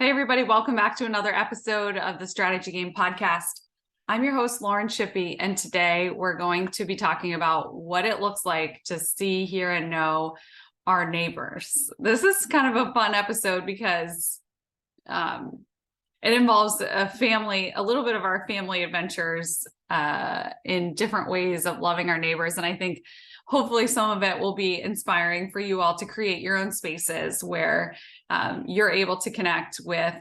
Hey, everybody. Welcome back to another episode of the Strategy Game Podcast. I'm your host, Lauren Shippey, and today we're going to be talking about what it looks like to see, hear, and know our neighbors. This is kind of a fun episode because it involves a little bit of our family adventures in different ways of loving our neighbors. And I think hopefully some of it will be inspiring for you all to create your own spaces where you're able to connect with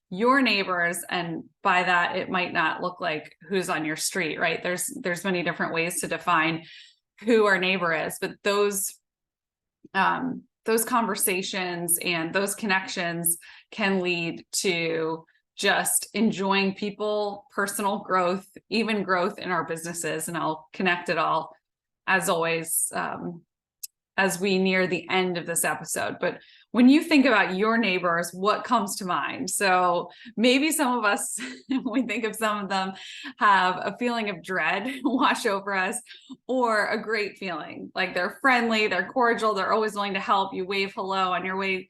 your neighbors. And by that, it might not look like who's on your street, right? There's many different ways to define who our neighbor is, but those conversations and those connections can lead to just enjoying people, personal growth, even growth in our businesses. And I'll connect it all, as always, as we near the end of this episode. But when you think about your neighbors, what comes to mind? So maybe some of us, when we think of some of them, have a feeling of dread wash over us, or a great feeling, like they're friendly, they're cordial, they're always willing to help. You wave hello on your way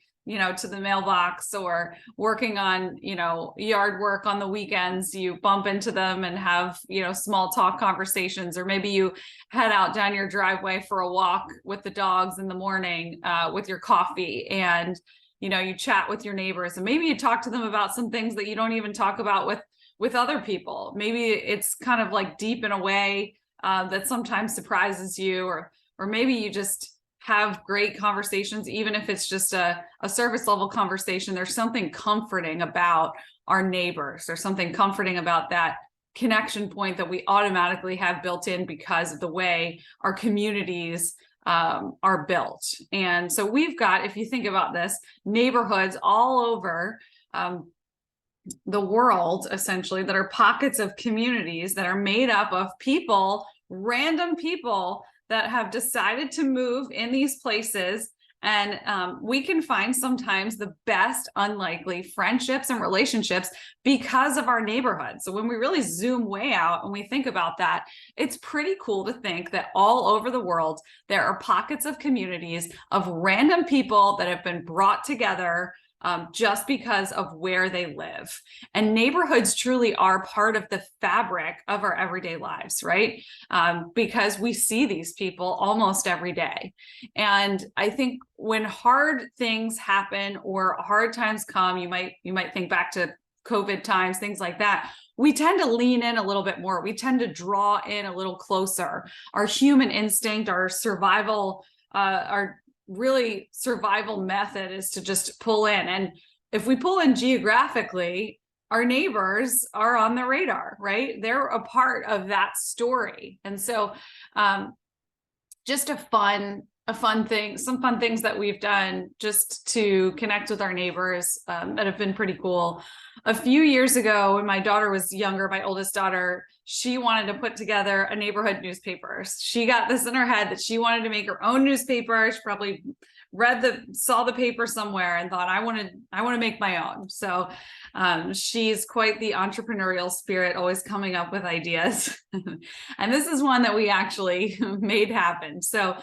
to the mailbox, or working on, yard work on the weekends, you bump into them and have, small talk conversations, or maybe you head out down your driveway for a walk with the dogs in the morning with your coffee, and, you chat with your neighbors, and maybe you talk to them about some things that you don't even talk about with other people. Maybe it's kind of like deep in a way that sometimes surprises you, or maybe you just have great conversations, even if it's just a surface level conversation. There's something comforting about our neighbors. There's something comforting about that connection point that we automatically have built in because of the way our communities are built. And so we've got, if you think about this, neighborhoods all over the world, essentially, that are pockets of communities that are made up of people, random people that have decided to move in these places. And we can find sometimes the best unlikely friendships and relationships because of our neighborhood. So when we really zoom way out and we think about that, it's pretty cool to think that all over the world, there are pockets of communities of random people that have been brought together just because of where they live. And neighborhoods truly are part of the fabric of our everyday lives, right? Because we see these people almost every day. And I think when hard things happen or hard times come, you might think back to COVID times, things like that, we tend to lean in a little bit more. We tend to draw in a little closer. Our human instinct, our survival, our really survival method is to just pull in. And if we pull in geographically, our neighbors are on the radar, right? They're a part of that story. And so just a fun thing, some fun things that we've done just to connect with our neighbors that have been pretty cool. A few years ago, when my daughter was younger, my oldest daughter, she wanted to put together a neighborhood newspaper. She got this in her head that she wanted to make her own newspaper. She probably saw the paper somewhere and thought, I want to make my own. So she's quite the entrepreneurial spirit, always coming up with ideas. And this is one that we actually made happen. So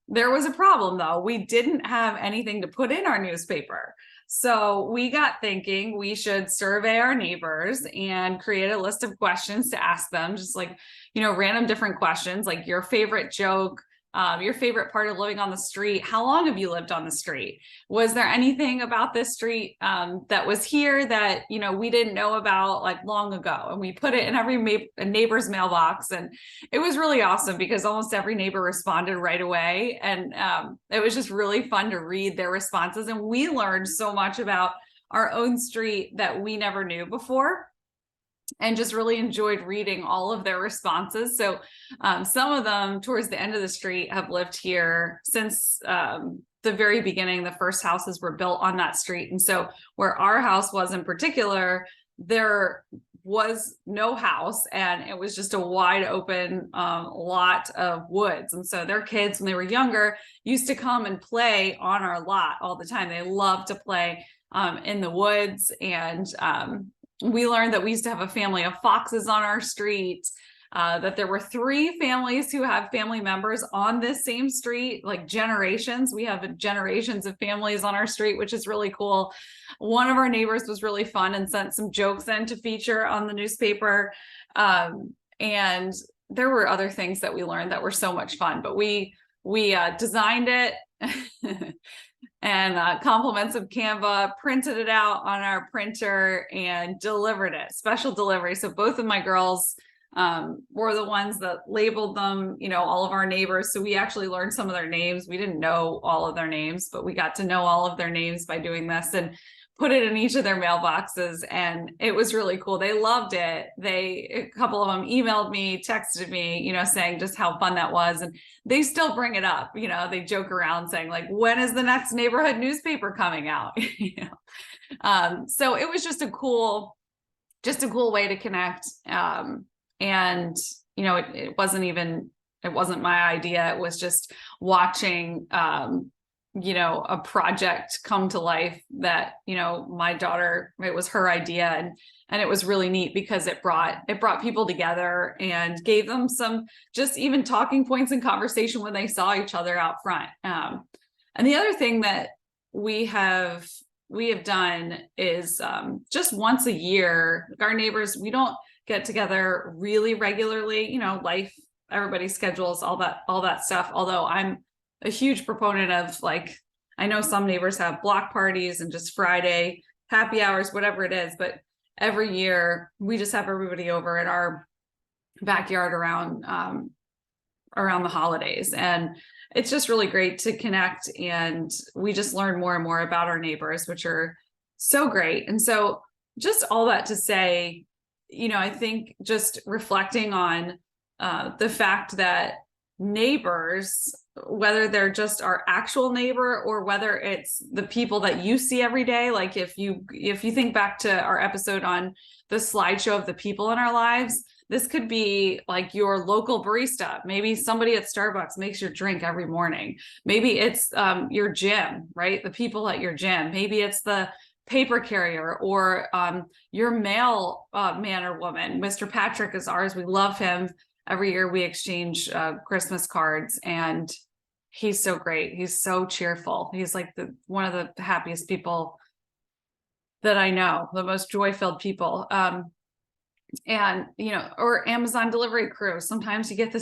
there was a problem, though. We didn't have anything to put in our newspaper. So we got thinking we should survey our neighbors and create a list of questions to ask them, just like, random different questions, like your favorite joke, your favorite part of living on the street. How long have you lived on the street? Was there anything about this street that was here that, we didn't know about like long ago? And we put it in every neighbor's mailbox. And it was really awesome because almost every neighbor responded right away. And it was just really fun to read their responses. And we learned so much about our own street that we never knew before, and just really enjoyed reading all of their responses. So some of them towards the end of the street have lived here since the very beginning. The first houses were built on that street. And so where our house was in particular, there was no house, and it was just a wide open lot of woods. And so their kids, when they were younger, used to come and play on our lot all the time. They loved to play in the woods. And we learned that we used to have a family of foxes on our street. that there were 3 families who have family members on this same street, like generations. We have generations of families on our street, which is really cool. One of our neighbors was really fun and sent some jokes in to feature on the newspaper. And there were other things that we learned that were so much fun, but we designed it and compliments of Canva, printed it out on our printer and delivered it, special delivery. So both of my girls were the ones that labeled them, all of our neighbors. So we actually learned some of their names. We didn't know all of their names, but we got to know all of their names by doing this and put it in each of their mailboxes. And it was really cool. They loved it. A couple of them emailed me, texted me, saying just how fun that was. And they still bring it up. They joke around saying like, when is the next neighborhood newspaper coming out? So it was just a cool way to connect. And it wasn't my idea. It was just watching, a project come to life that, my daughter, it was her idea. And it was really neat because it brought people together and gave them some just even talking points in conversation when they saw each other out front. And the other thing that we have done is just once a year, our neighbors, we don't get together really regularly, life, everybody's schedules, all that stuff. Although I'm a huge proponent of, like, I know some neighbors have block parties and just Friday happy hours, whatever it is, but every year we just have everybody over in our backyard around the holidays. And it's just really great to connect. And we just learn more and more about our neighbors, which are so great. And so just all that to say, I think just reflecting on the fact that neighbors, whether they're just our actual neighbor or whether it's the people that you see every day, like if you think back to our episode on the slideshow of the people in our lives, this could be like your local barista. Maybe somebody at Starbucks makes your drink every morning. Maybe it's your gym, right? The people at your gym. Maybe it's the paper carrier or your mail man or woman. Mr. Patrick is ours. We love him. Every year we exchange Christmas cards, and he's so great. He's so cheerful. He's like one of the happiest people that I know, the most joy-filled people. And or Amazon delivery crew. Sometimes you have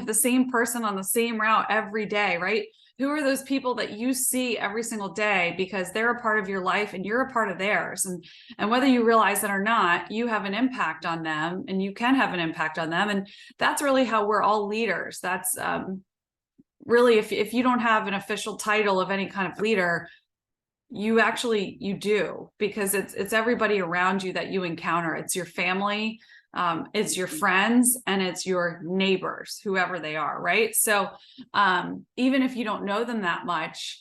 the same person on the same route every day, right? Who are those people that you see every single day because they're a part of your life and you're a part of theirs? And whether you realize it or not, you have an impact on them and you can have an impact on them. And that's really how we're all leaders. That's really, if you don't have an official title of any kind of leader, you do, because it's everybody around you that you encounter. It's your family, it's your friends, and it's your neighbors, whoever they are, right? So even if you don't know them that much,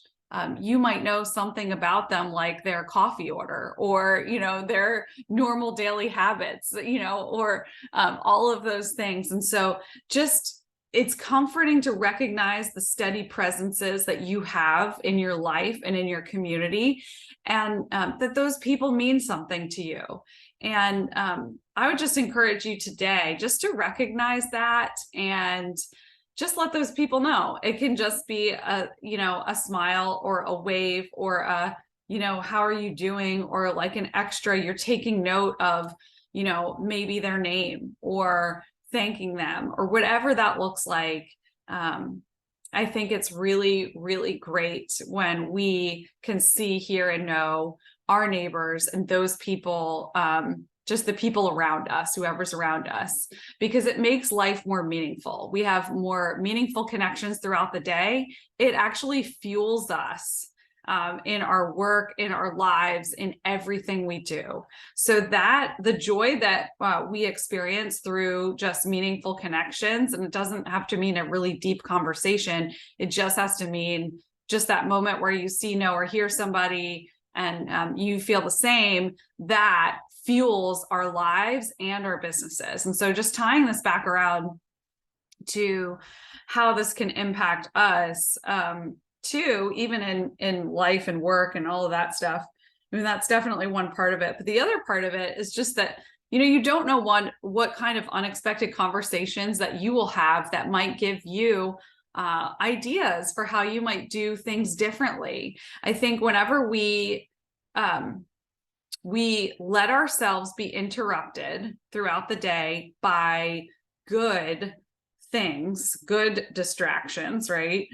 you might know something about them, like their coffee order or, their normal daily habits, or all of those things. And so it's comforting to recognize the steady presences that you have in your life and in your community, and that those people mean something to you. And I would just encourage you today just to recognize that and just let those people know. It can just be a smile or a wave or a, how are you doing? Or like an extra, you're taking note of, maybe their name or thanking them or whatever that looks like. I think it's really, really great when we can see, hear, and know our neighbors and those people, just the people around us, whoever's around us, because it makes life more meaningful. We have more meaningful connections throughout the day. It actually fuels us in our work, in our lives, in everything we do. So that the joy that we experience through just meaningful connections, and it doesn't have to mean a really deep conversation. It just has to mean just that moment where you see, know, or hear somebody and you feel the same, that fuels our lives and our businesses. And so just tying this back around to how this can impact us, too, even in life and work and all of that stuff. I mean, that's definitely one part of it. But the other part of it is just that you don't know what kind of unexpected conversations that you will have that might give you ideas for how you might do things differently. I think whenever we let ourselves be interrupted throughout the day by good things, good distractions, right?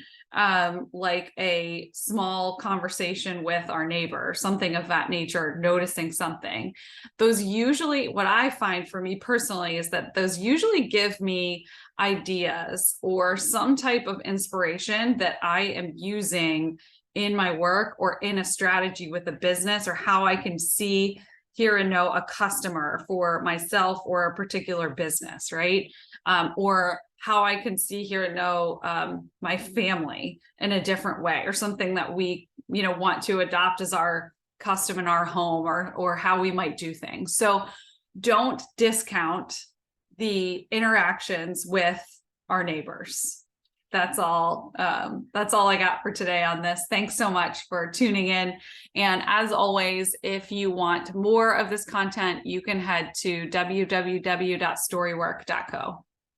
Like a small conversation with our neighbor, something of that nature, noticing something. Those usually, what I find for me personally is that those usually give me ideas or some type of inspiration that I am using in my work or in a strategy with a business, or how I can see, hear, and know a customer for myself or a particular business, right? Or how I can see, hear, and know my family in a different way, or something that we, want to adopt as our custom in our home, or how we might do things. So don't discount the interactions with our neighbors. That's all I got for today on this. Thanks so much for tuning in. And as always, if you want more of this content, you can head to www.storywork.co.